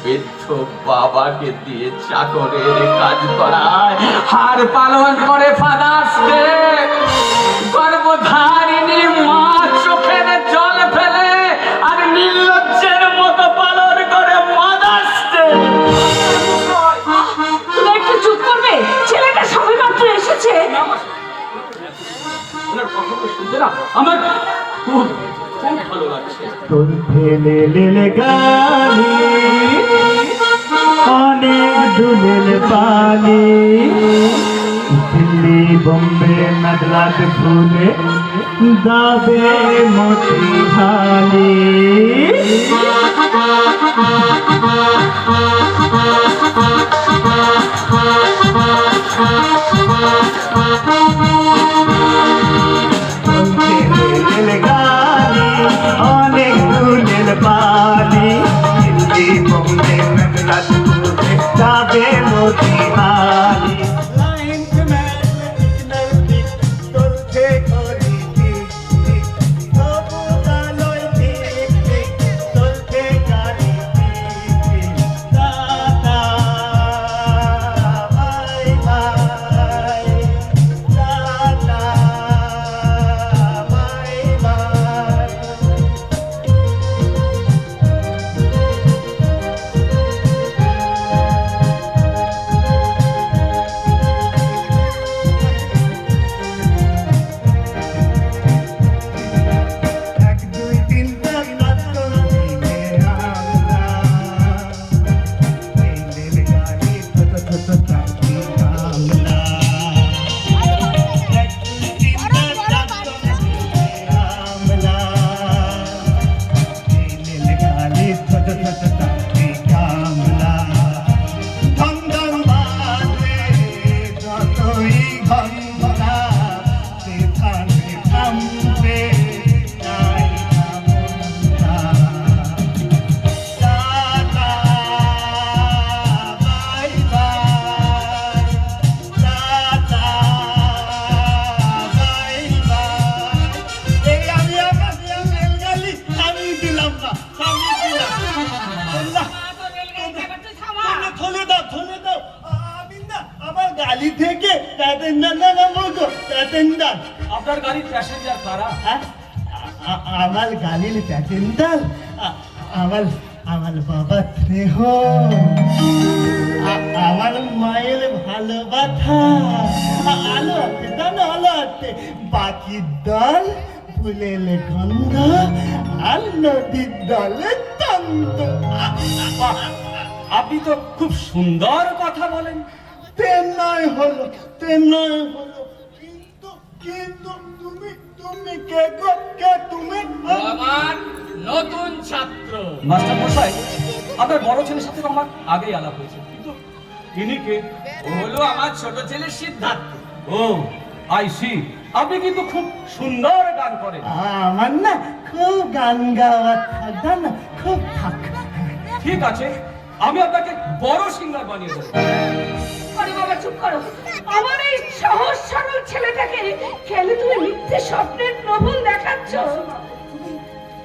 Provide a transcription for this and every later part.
বৃদ্ধ বাবাকে দিয়ে চাকরের কাজ করায়, হার পালন করে ফাদার্স ডে। গর্ভধারিণী মা চোখের জল ফেলে আর নির্লজ্জের মতো পালন করে মাদার্স ডে। তুমি একটু চুপ করবে? ছেলেটা সবেমাত্র এসেছে। আমার খুব ভালো লাগছে। গালি অনেক দুলেল পানি, দিল্লি বোম্বে মাদ্রাস ভুলে যাবে মতি ঢালি। অনেক দুলেল পানি, দিল্লি বোম্বে মাদ্রাস ভুলে যাবে মতি ঢালি। আপনার গাড়ির প্যাসেঞ্জার কারা? আমার গাড়ির প্যাসেঞ্জার আমার বাবা স্নেহ, আমার মায়ের ভালোবাসা। আলো আছে জানো, আলো আছে। বাকির দল ফুলের গন্ধ আর নদীর দলে তন্দ। আপনি তো খুব সুন্দর কথা বলেন। তেমনই হলো, তেমনই হলো। কিন্তু কিন্তু তুমি তুমি কে গো? কে তুমি? আমার নতুন ছাত্র। মাস্টার মশাই, আপনার বড় ছেলের সাথে তো আমার আগেই আলাপ হয়েছে, কিন্তু ইনি কে? ও হলো আমার ছোট ছেলে সিদ্ধার্থ। ও আই সি। আপনি কিন্তু খুব সুন্দর গান করেন। আমার না খুব গান গাওয়া থাকা না, খুব থাক। ঠিক আছে, আমি আপনাকে বড় সিঙ্গার বানিয়ে দেবো। আরে বাবা চুপ করো। আমার এই সহজ সরল ছেলেটাকে খেলে তুমি মিথ্যে স্বপ্নের প্রবল দেখাচ্ছ।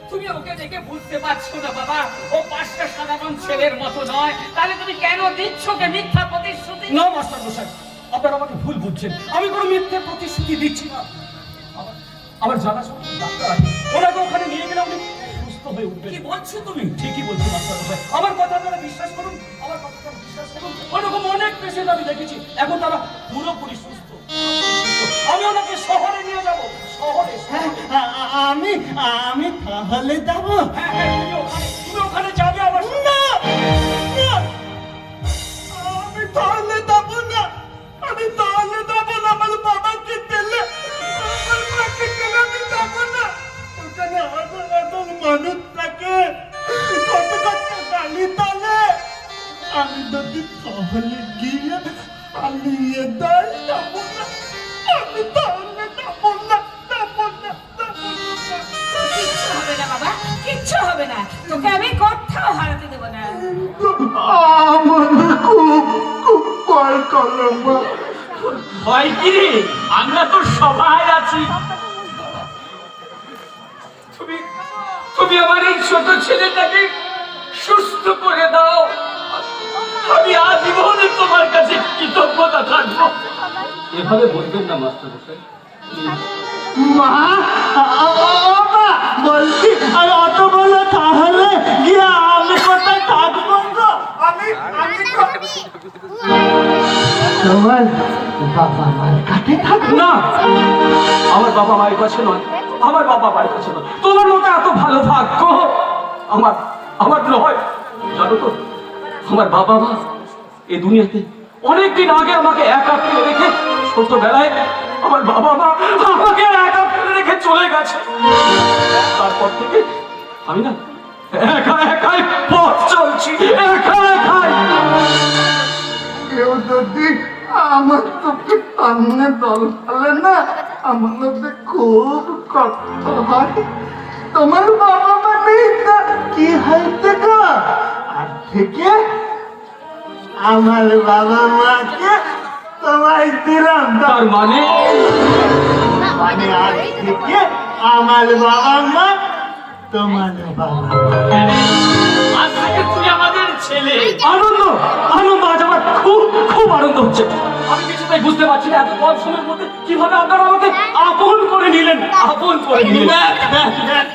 তুমি ওকে দেখে বুঝতে পারছো না বাবা, ও পাঁচটা সাধারণ ছেলের মতো নয়। তাহলে তুমি কেন দিচ্ছ ওকে মিথ্যা প্রতিশ্রুতি? না মাস্টার মশাই, আপনারা আমাকে ভুল বুঝছেন। আমি কোনো মিথ্যে প্রতিশ্রুতি দিচ্ছি না। আমার জানা শোনা ডাক্তার আছে, ওনাকে ওখানে নিয়ে গেলে উনি সুস্থ হয়ে উঠবেন। কি বলছো তুমি? ঠিকই বলছি মাস্টার মশাই, আমার কথা আপনারা বিশ্বাস করুন, আমার কথা আপনারা বিশ্বাস করুন। ওরকম অনেক পেশেন্ট আমি দেখেছি, এখন তারা পুরোপুরি সুস্থ। আমি ওনাকে শহরে নিয়ে যাব। শহরে? আমি আমি তাহলে যাব? হ্যাঁ হ্যাঁ, তুমি ওখানে যাবে। আমার না, আমি তাহলে যাব না। আমি তাহলে যাব না। আমার বাবাকে পেলে, আমার মাকে পেলে আমি যাব না। ওখানে হাজার হাজার মানুষ থাকে, কত কত গালি তালে। আমি যদি তাহলে গিয়ে পালিয়ে যাই, যাব না। আমি তাহলে যাব না, যাব না, যাব না। কিচ্ছু হবে না বাবা, কিচ্ছু হবে না। তোকে আমি কোথাও হারাতে দেবো না। আমাদের খুব খুব ভয় করে মা। ভয় কি রে? আমরা তো সবাই আছি। তুমি আমার এই ছোট ছেলেটাকে সুস্থ করে দাও। একা থাকবো। এভাবে বলবেন না মাস্টার মশাই। মা, মা বলছি আর অত বলো তাহলে গিয়ে আমি কোথায় থাকবো গো? আমি তোমার বাবা মার কাছে থাকবো না, আমার বাবা মায়ের কাছে নয়, আমার বাবা মায়ের কাছে নয়। তোমার মতো এত ভালো ভাগ্য আমার আমার নয়। জানো তো, আমার বাবা মা এই দুনিয়াতে অনেকদিন আগে আমাকে একা ফেলে রেখে, ছোটবেলায় আমার বাবা মা আমাকে একা ফেলে রেখে চলে গেছে। তারপর থেকে আমি না একা একাই পথ চলছি, একা একাই। কেউ যদি আমার চোখে সামনে দল ফেলে না, আমার মধ্যে খুব কষ্ট হয়। তোমার বাবা মানে কি হয়েছে গো? আর থেকে আমার বাবা মাকে তোমায় দিলাম। তার মানে মানে আজ থেকে আমার বাবা মা তোমার বাবা মা। আজ থেকে তুই আমাদের ছেলে। আনন্দ, আনন্দ, আজ আমার খুব খুব আনন্দ হচ্ছে। আমি কিছুতেই বুঝতে পারছি না এত কম সময়ের মধ্যে কিভাবে আপনারা আমাকে আপন করে নিলেন, আপন করে নিলেন।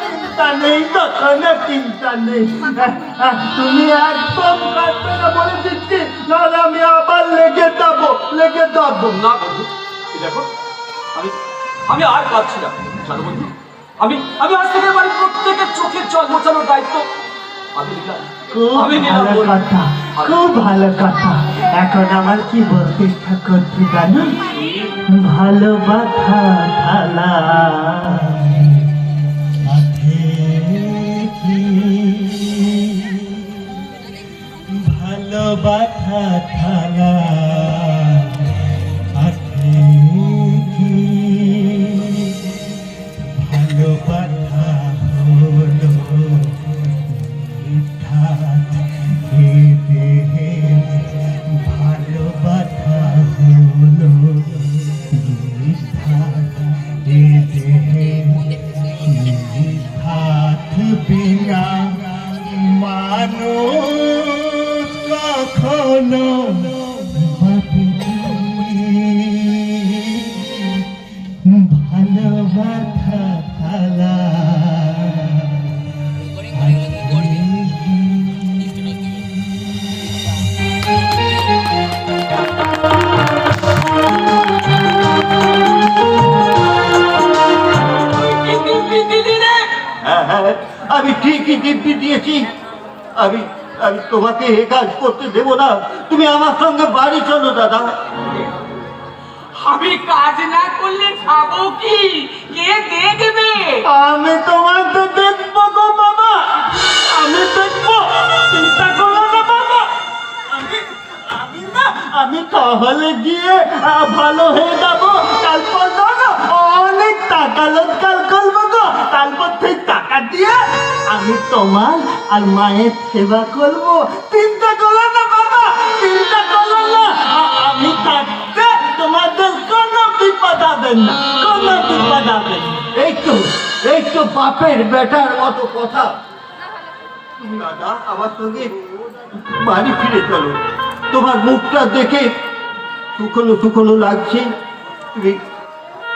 চিন্তা নেই তো, কোনো চিন্তা নেই। তুমি একদম কাঁদবে না বলে দিচ্ছি, নাহলে আমি আবার লেগে যাবো। না বন্ধু, এই দেখো, আমি আর কাঁদছি না। জানো বন্ধু, আমি আজ থেকে বাড়ির প্রত্যেকের চোখের জল মোছানোর দায়িত্ব আমি নিলাম। খুব ভালো কথা, খুব ভালো কথা। এখন আমার কি বলতে ইচ্ছা করছে জানো? ভালো বাধা থালা ভালো বাধা থালা ভালো বাধা হলো ভালো বাধা হলো হাত বিনা মানুষ কখনো ভালো বাধা থালা আমি ঠিকই দিব্যি দিয়েছি। আমি তোমাকে এ কাজ করতে দেবো না। তুমি আমার সঙ্গে বাড়ি চলো দাদা। আমি কাজ না করলে খাবো কি? কে দেখবে? আমি তোমাকে দেখবো গো বাবা, আমি দেখবো। চিন্তা করো না বাবা। আমি তাহলে গিয়ে ভালো হয়ে যাবো। তারপর না অনেক টাকা রোজগার করবো গো। তারপর সেই টাকা দিয়ে আমি তোমার আর মায়ের সেবা করবো। চিন্তা করো না বাবা, চিন্তা করো না। আমি থাকতে তোমাদের কোনো বিপদ হবে না, কোনো বিপদ হবে না। এই তো বাপের বেটার মতো কথা। দাদা আমার সঙ্গে বাড়ি ফিরে চলো। তোমার মুখটা দেখে শুকনো শুকনো লাগছে। তুমি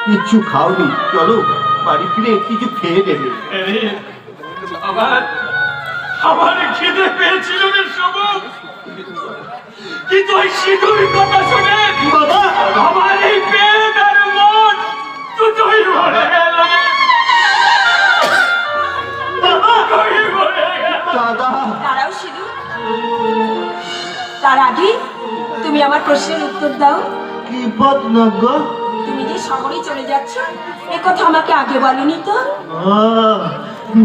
কিচ্ছু খাওনি, চলো বাড়ি ফিরে কিছু খেয়ে দেবে। আমার খিদে পেয়েছিল রে সবুজ, কিন্তু ওই সিঁদুর কথা শুনে বাবা আমার এই পেট আর মন দুটোই ভরে গেল রে। দুটোই ভরে গেল। দাদা দাঁড়াও সিধু, তার আগে তুমি আমার প্রশ্নের উত্তর দাও। কি বদনগ? তুমি যে শহরে চলে যাচ্ছ এ কথা আমাকে আগে বলনি তো।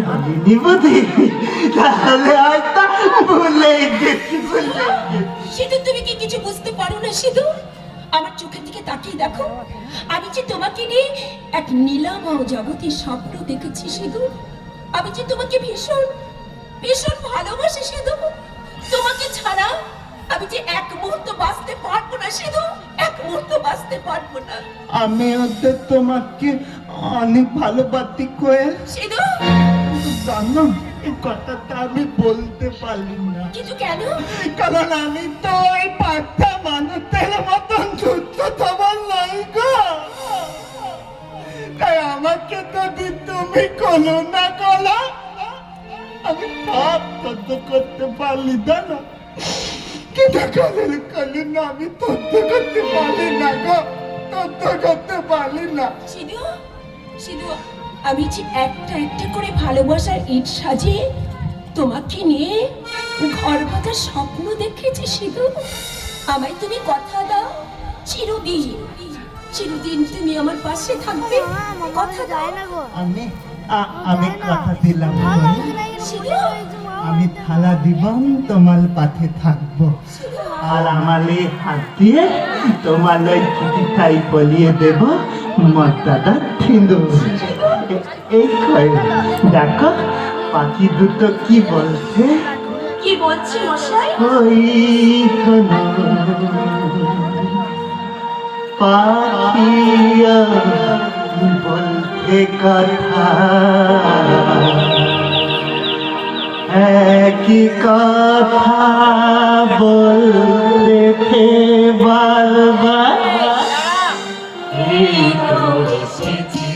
বলিনি বুঝি, তাহলে হয়তো ভুলে গেছি। সিধু তুমি কি কিছু বুঝতে পারো না? সিধু আমার চোখের দিকে তাকিয়ে দেখো, আমি যে তোমাকে নিয়ে এক নীলাময় জগতের স্বপ্ন দেখেছি সিধু। আমি যে তোমাকে ভীষণ ভীষণ ভালোবাসি সিধু। তোমাকে ছাড়া আমি যে এক মুহূর্ত বাঁচতে পারবো না সিধু, এক মুহূর্ত বাঁচতে পারবো না। আমি ওদের তোমাকে অনেক ভালোবাসি কোয়েল। সিধু জানো এই কথাটা আমি বলতে পারি না, কিন্তু কেন? কারণ আমি তো ওই পাঁচটা মানুষের মতন যুদ্ধ তোমার নাই গো। তাই আমাকে যদি তুমি কলো না কলো, আমি সব সহ্য করতে পারলি না, কিন্তু কালের কালে না আমি সহ্য করতে পারি না গো, সহ্য করতে পারি না। সিধু, সিধু, আমি যে একটা একটা করে ভালোবাসার ইট সাজিয়ে তোমাকে নিয়ে ঘর বাঁধার স্বপ্ন দেখেছি সিধু। আমায় তুমি কথা দাও, চিরদিন চিরদিন তুমি আমার পাশে থাকবে, কথা দাও। আমি কথা দিলাম, সিধু, আমি থালা দিবাম তোমার পাশে থাকবো, আর আমার এই হাত দিয়ে তোমার ওই চিঠিটাই বলিয়ে দেব মর্যাদা সিঁদুর। এই কই দেখো পাখি দুটো কি বলছে। কি বলছি মশাই? ওই শোনো পাখিয়া বলতে কথা, একই কথা বলতে বারবার। এই তো এসেছি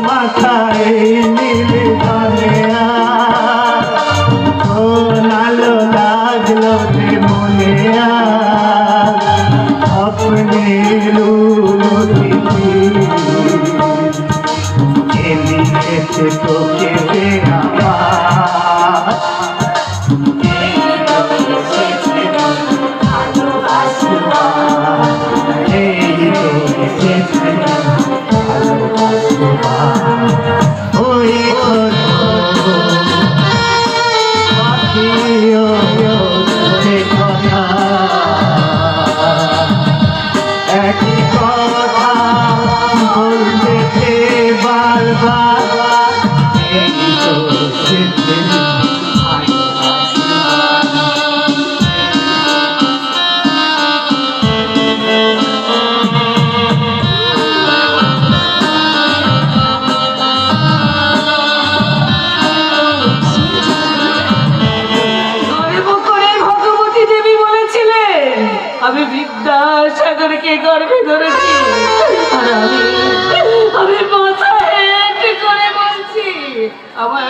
মাথায় নীল বানিয়া নালো লাগলো রে মনে আপনি লিখেছে তোকে একই কথা বলতে বারবার। এই তো আমি বিদ্যাসাগরকে গর্ভে ধরেছি, আর আমি মাথা হেঁট করে বলছি আমার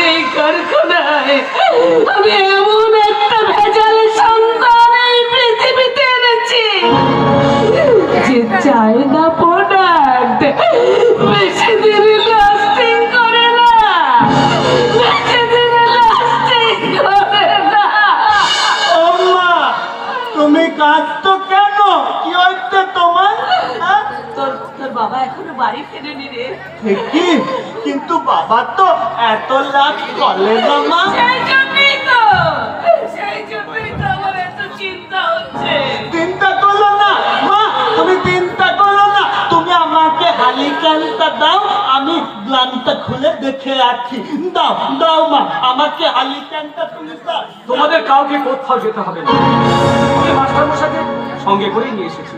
এই কারখানায় আমি এমন একটা ভেজাল সন্তান এই পৃথিবীতে এনেছি যে চায়না প্রোডাক্ট বেশি দিন লাস্টিং করে না, বেশি দিন লাস্টিং করে না। তুমি কাঁদতো কেন? কি হচ্ছে তোমার? তোর বাবা এখনো বাড়ি ফেরেনি রে। কি? কিন্তু বাবা তো এত লাভ করে না মা। সেই জন্যই তো আমার এত চিন্তা হচ্ছে। চিন্তা করো না মা, তুমি চিন্তা করো না, তুমি আমাকে হালিকানটা দাও, আমি গ্লানটা খুলে দেখে রাখি। দাও দাও মা, আমাকে হালিকানটা তুমি দাও। তোমাদের কাউকে কোথাও যেতে হবে না, আমি মাস্টার মশাইকে সঙ্গে করে নিয়ে এসেছি।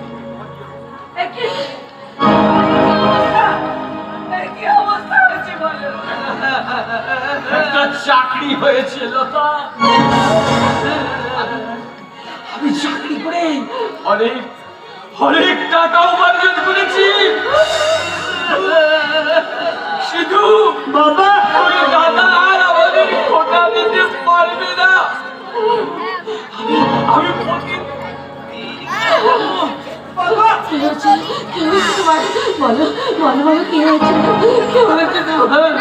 কি অবস্থা হয়েছে বলো? একটা চাকরি হয়েছিল তা আমি চাকরি করে অনেক অনেক টাকা উপার্জন করেছি। শুধু বাবা ওই দাদা আর আমাদের খোটা দিতে পারবে না। আমি বাবা কি হয়েছে? কি হয়েছে তোমার? বলো বলো বলো, কি হয়েছে? কি হয়েছে তোমার?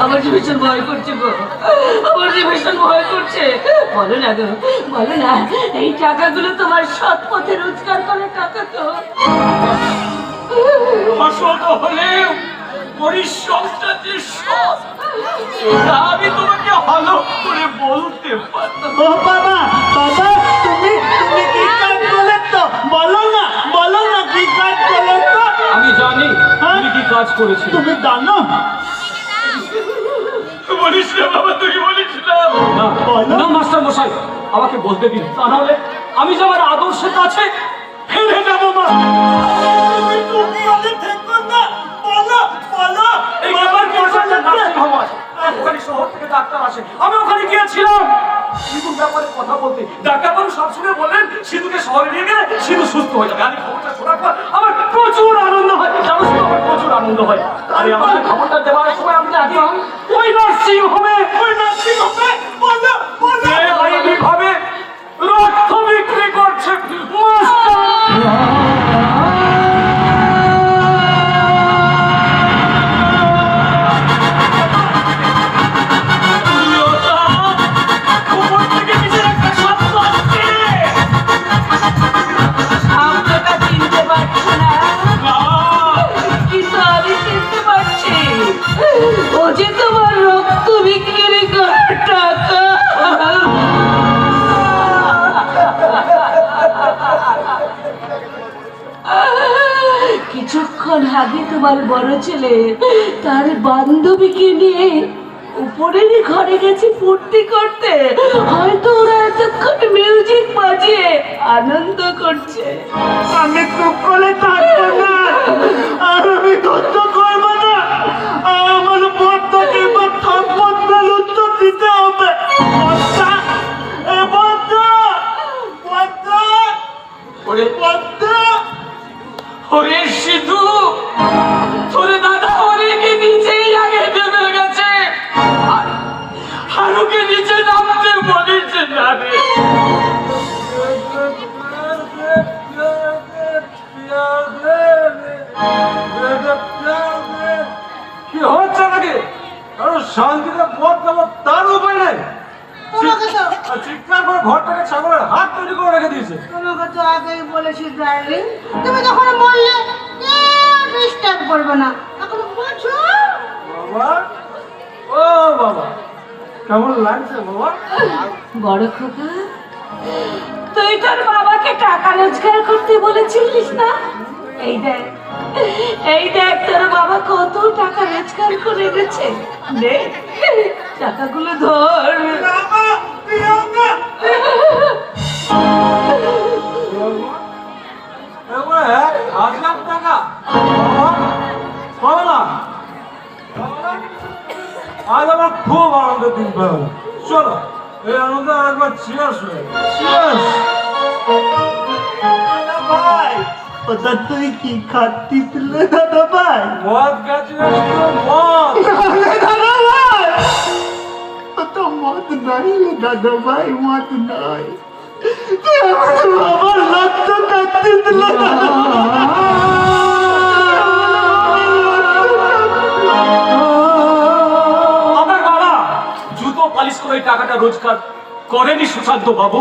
আমার যে ভীষণ ভয় করছে গো, আমার যে ভীষণ ভয় করছে। বলো না গো, বলো না, এই টাকাগুলো তোমার সৎ পথে রোজগার করা টাকা তো। অসৎ হলেও পরিশ্রমটা যে সৎ, এটা আমি তোমাকে ভালো করে বলতে পারতাম। ও বাবা বাবা তুমি তুমি কি কাজ করলে তো বলো না কি কাজ করলে তো আমি জানি তুমি কি কাজ করেছিলে। তুমি জানো বলিস না বাবা, তুই বলিস না। না মাস্টার মশাই, আমাকে বলতে দিন, তা নাহলে আমি যে আমার আদর্শের কাছে ফেলে যাবো। তুমি তুমি আগে থেকো না বলো বলো এই ব্যাপার কি হচ্ছে? নার্সিং হোম আছে, ওখানে শহর থেকে ডাক্তার আসে, আমি ওখানে গিয়েছিলাম সিধুর ব্যাপারে কথা বলতে। ডাক্তারবাবু সবসময় বললেন সিধুকে শহরে নিয়ে গেলে সিধু সুস্থ হয়ে যাবে। আমি খবরটা শোনার পর আমার প্রচুর আনন্দ হয়, জানো তো, আমার প্রচুর আনন্দ হয়। আরে আমাকে খবরটা দেওয়ার সময় আমি জানি ওই নার্সিং হোমে বলো বলো ভাবে রক্ত বিক্রি করছে আমরা চিনতে পারছো না, কিন্তু আমি চিনতে পারছি। ও যে তোমার রক্ত বিক্রি করার টাকা। কিছুক্ষণ আগে তোমার বড় ছেলে তার বান্ধবীকে নিয়ে উপরের ঘরে গেছে ফুর্তি করতে। হয়তো ওরা এতক্ষণ মিউজিক বাজিয়ে আনন্দ করছে। আমি চুপ করে থাকবো না, আর আমি ধৈর্য করবো না। আমার বন্ধকে এবার সম্পদের উত্তর দিতে হবে। বন্ধা, এ বন্ধা, বন্ধা, বন্ধা। ওরে সিধু, তোরে দাদা ওরেকে নিচেই আগে নেমে গেছে, আর ওকে নিচে নামতে বলেছে না রে। কি হচ্ছে নাকি? কারণ শান্তিতে পথ দেবো তার উপায় নেই। চিৎকার করে ঘরটাকে ছাগলের হাত তৈরি করে রেখে দিয়েছে। তোমাকে তো আগেই বলেছি ডার্লিং, তুমি যখন বললে ডিস্টার্ব করবে না, এখন বলছো বাবা, ও বাবা, কেমন লাগছে বাবা? বড় খোকা, তুই তোর বাবাকে টাকা রোজগার করতে বলেছিলিস না? এই দেখ, এই দেখ তোর বাবা কত টাকা রোজগার করে গেছে। নে, টাকাগুলো ধর। বাবা, প্রিয়ঙ্কা। এবারে 1,000 টাকা। বাবা, না। আজ আমার খুব আনন্দের দিন পেল। চলো এই আনন্দে আরেকবার চিয়ার্স হয়ে চিয়ার্স। ভাই ওটা তুই কি খাচ্ছিস দাদা ভাই? মদ খাচ্ছিস মদ? দাদা ভাই ওটা মদ নাই দাদা ভাই, মদ নাই। তুই আমার বাবার রক্ত খাচ্ছিস দাদা আমার বাবা জুতো পালিশ করে এই টাকাটা রোজগার করেনি Sushant babu.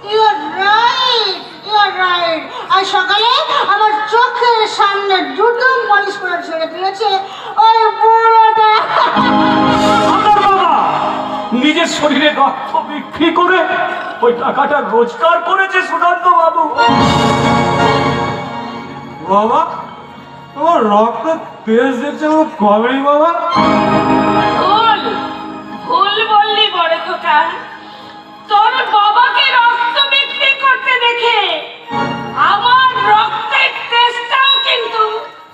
You are right, you are right. আর সকালে আমার চোখের সামনে জুতো মালিশ করে ছেড়ে দিয়েছে ওই বুড়োটা। আমার বাবা নিজের শরীরে রক্ত বিক্রি করে ওই টাকাটা রোজগার করেছে সুশান্ত বাবু। বাবা তোমার রক্ত তেজ দেখছে কমেই বাবা। ভুল, ভুল বললি বড় খোকা। তোর বাবাকে রক্ত বিক্রি করতে দেখে আমার রক্তের টেস্টটাও কিন্তু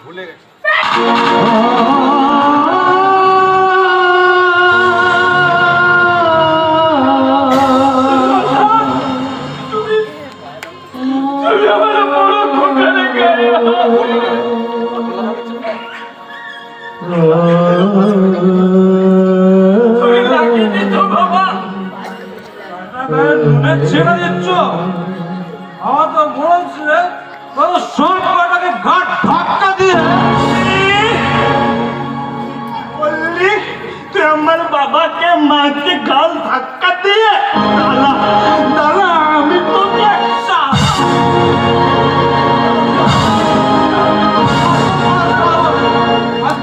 ভুলে গেছে। তুমি আমার বড় খোকারে গায়ে তুমি লাগিয়ে দিত বাবা, সব কটাকে ঘাট ধাক্কা দিয়ে বললি তুই আমার বাবাকে মাকে গাল ধাক্কা দিয়ে দাদা দাদা আমি তোকে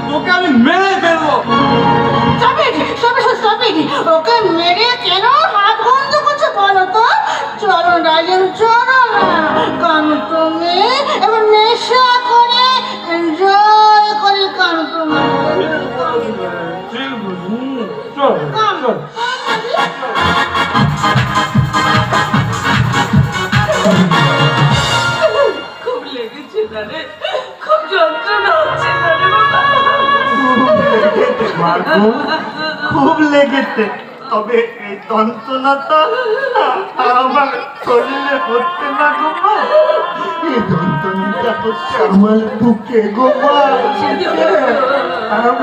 তোকে আমি মেরে ফেলবো। ওকে মেরে কেন হাত বন্ধ করছে বলো তো? চলো রাজন চলো না, কারণ তুমি এবার নেশা করে এনজয় করে কারণ তোমার চল চল খুব লেগেছে না রে, খুব যন্ত্রণা হচ্ছে না রে বাবা। মাগো, খুব লেগেছে, তবে এই যন্ত্রণাটা আমার শরীরে হচ্ছে না গো মা। এই যন্ত্রণাটা হচ্ছে আমার বুকে গো মা।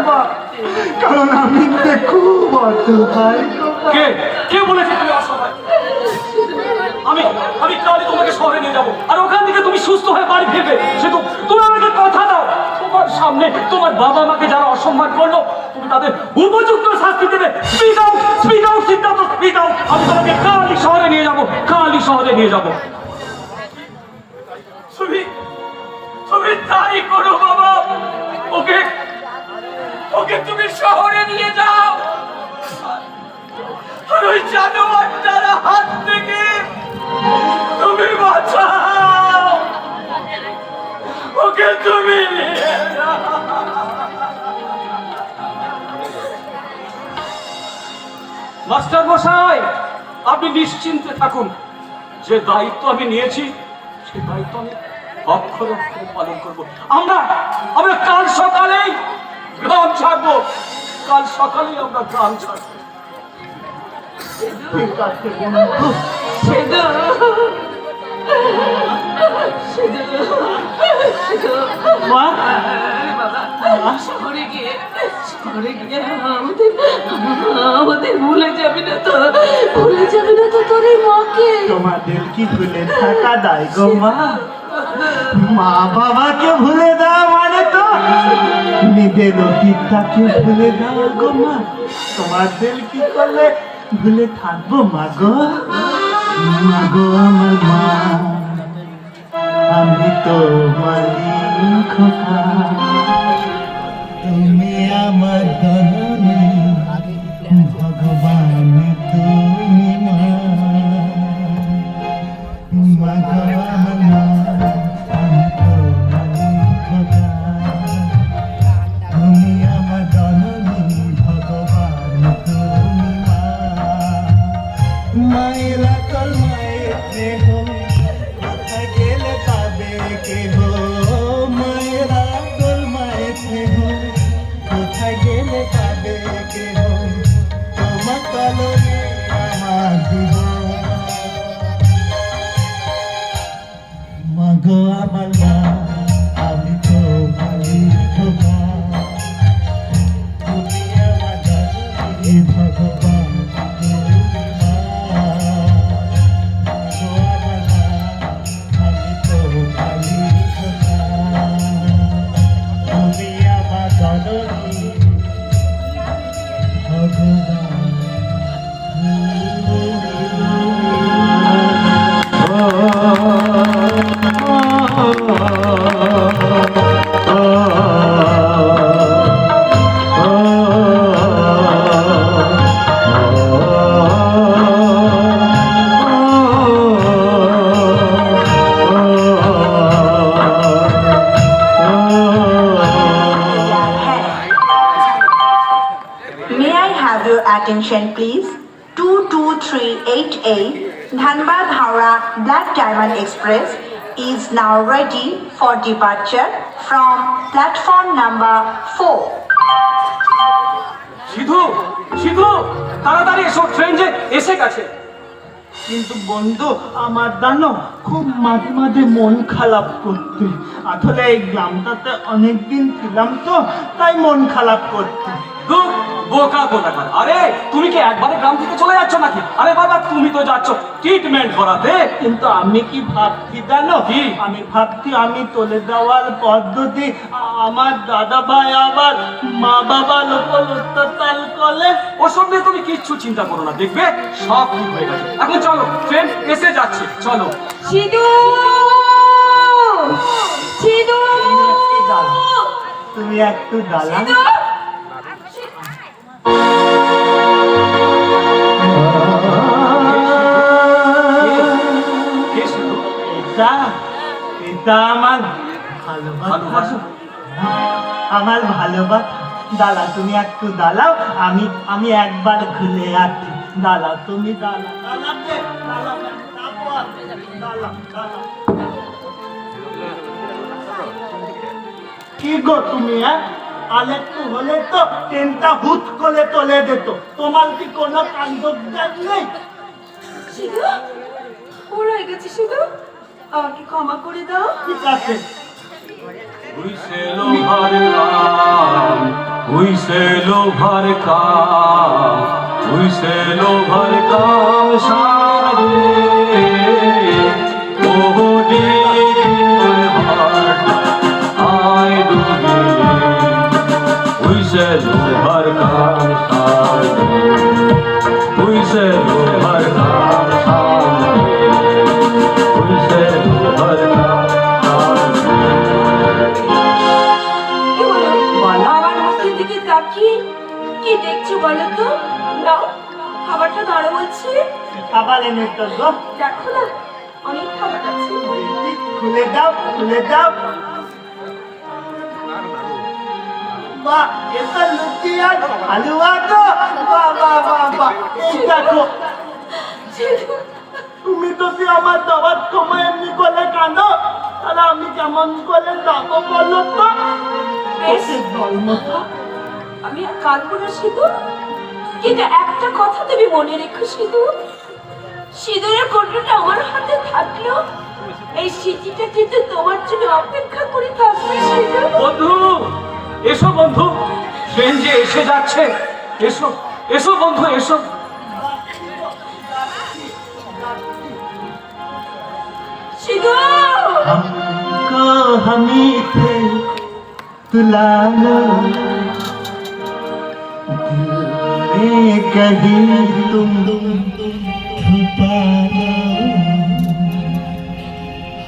মা, কারণ আমি খুব অসহায় গো মা। কে কে বলেছে তুমি অসহায়? আমি কালই তোমাকে শহরে নিয়ে যাবো, আর ওখান থেকে তুমি সুস্থ হয়ে বাড়ি ফিরবে। শুধু তুমি আমাকে কথা দাও, তোমার সামনে তোমার বাবা মাকে যারা অসম্মান করলো তুমি তাদের উপযুক্ত শাস্তি দেবে। স্পিক আউট, স্পিক আউট, সিদ্ধান্ত, স্পিক আউট। আমি তোমাকে কালই শহরে নিয়ে যাবো, কালই শহরে নিয়ে যাবো। তুমি তুমি তাই করো বাবা, ওকে ওকে তুমি শহরে নিয়ে যাও, আর ওই জানোয়ারটার হাত থেকে তুমি বাঁচাও, ওকে তুমি নিয়ে যাও। মাস্টার মশাই, আপনি নিশ্চিন্তে থাকুন, যে দায়িত্ব আমি নিয়েছি সেই দায়িত্ব আমি অক্ষরে অক্ষরে পালন করবো। আমরা কাল সকালেই গ্রাম ছাড়বো, কাল সকালেই আমরা গ্রাম ছাড়বো। ঠিক আছে বন্ধু। মা, শহরে গিয়ে আমাদের ভুলে যাবি না তো, ভুলে যাবি না তো তোর এই মাকে। তোমাদের কি ভুলে থাকা দায় গো মা? মা বাবাকে ভুলে দাও মানে তো নিজের অতীতটাকে ভুলে দাও গো মা। তোমাদের কি করলে ভুলে থাকবো মা গো? মা গো আমার মা, আমি তো মালিক খোকা, তুমি আমার জননী, ভগবান তুমি মা। মা গো আমার মা, আমি তো মালিক খোকা, তুমি আমার জননী, ভগবান তুমি মা। মায়ের আকল মায়ের স্নেহ কোথায় গেলে পাবে কেহ? মায়ের আকল মায়ের স্নেহ কোথায় গেলে পাবে কেহ? তোমার কলমে আমার জীবন। মা গো আমার মা, আমি তো মালিক খোকা, তুমি আমার জননী, ভগবান তুমি মা। মা গো আমার মা, আমি তো মালিক খোকা, তুমি আমার জননী, ভগবান। May I have your attention please? 22388 Dhanbad Howrah Black Diamond Express is now ready for departure from platform number 4. Sidhu, Sidhu, তাড়াতাড়ি এসো, ট্রেন যে এসে গেছে। কিন্তু বন্ধু, আমার জানো খুব মাঝে মাঝে মন খারাপ করতে। আসলে এই গ্রামটাতে অনেকদিন ছিলাম তো, তাই মন খারাপ করতে। ধুর, বোকা কোথাকার। আরে তুমি কি একবারে গ্রাম থেকে চলে যাচ্ছ নাকি? আরে বাবা তুমি তো যাচ্ছ ট্রিটমেন্ট করাতে। কিন্তু আমি কি ভাবছি জানো? কি? আমি ভাবছি আমি তুলে দেওয়ার পদ্ধতি আমার দাদা ভাই আবার মা বাবার উপর অত্যাচার করলে। ওসব নিয়ে তুমি কিচ্ছু চিন্তা করো না, দেখবে সব ঠিক হয়ে গেছে। এখন চলো, ট্রেন এসে যাচ্ছে, চলো। সিধু, সিধু, তুমি একটু দাঁড়া। সিধু। কে সিধু? এটা এটা আমার ভালোবাসা। ভালোবাসা? আমার ভালোবাসা। দাঁড়া, তুমি একটু দাঁড়াও, আমি একবার খুলে আসছি। দাঁড়াও, তুমি দাঁড়াও। দাঁড়াবে, দাঁড়াবে, তারপর দাঁড়াও, দাঁড়াও। কি গো তুমি, হ্যাঁ? আর একটু হলে তো ট্রেনটা হুট করে চলে যেত। তোমার কি কোনো কাণ্ডজ্ঞান নেই? সিধু, ভুল হয়ে গেছে সিধু, আমাকে ক্ষমা করে দাও। ঠিক আছে। Huise lovar kam, huise lovar kam, huise lovar kam sare. Oh dear my heart, I do believe. Huise lovar kam sare, huise lovar kam sare, huise lovar kam sare. কি হলো? আমার মুখের দিকে তাকিয়ে কি দেখছো বলো তো? নাও, খাবারটা দাঁড়ো বলছি। খাবার এনে তো গো। দেখো না, অনেক খাবার আছে। খুলে দাও, খুলে দাও। বাহ, এটা লুচি আর হালুয়া তো। বাহ বাহ বাহ বাহ। এই দেখো, সিধু, তুমি যদি আমার দেওয়ার সময় এমনি করে কাঁদো, তাহলে আমি কেমন করে যাবো বলো তো? বেশ, ওকে জন্মটা আমি আর কাঁদবো না সিধু, কিন্তু একটা কথা তুমি মনে রেখো সিধু, সিঁদুরের কৌটোটা আমার হাতে থাকলেও এই স্মৃতিটা কিন্তু তোমার জন্য অপেক্ষা করে থাকবে সিধু। বন্ধু, এসো বন্ধু, ট্রেন যে এসে যাচ্ছে। এসো এসো বন্ধু, এসো। সিধু, हमको हमी थे तुला लो, दिल में कहीं तुम छुपा लो।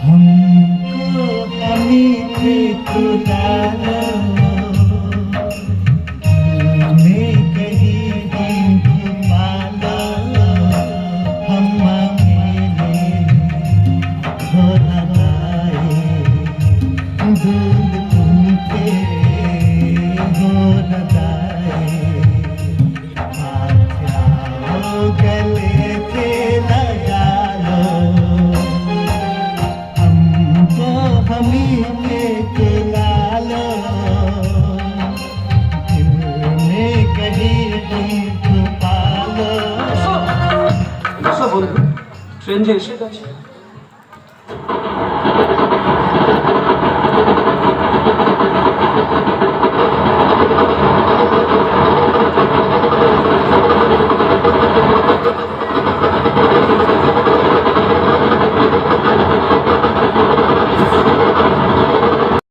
हमको हमी थे तुला लो, दिल में कहीं तुम छुपा लो। हम मेरे हो लगाए दूध तुमके हो लगाए, हाथ आओ गले से लगा लो। हमको हमी के चला लो, दिल में कहीं तुम छुपा लो। এসো বন্ধু, ট্রেন যে এসে গেছে।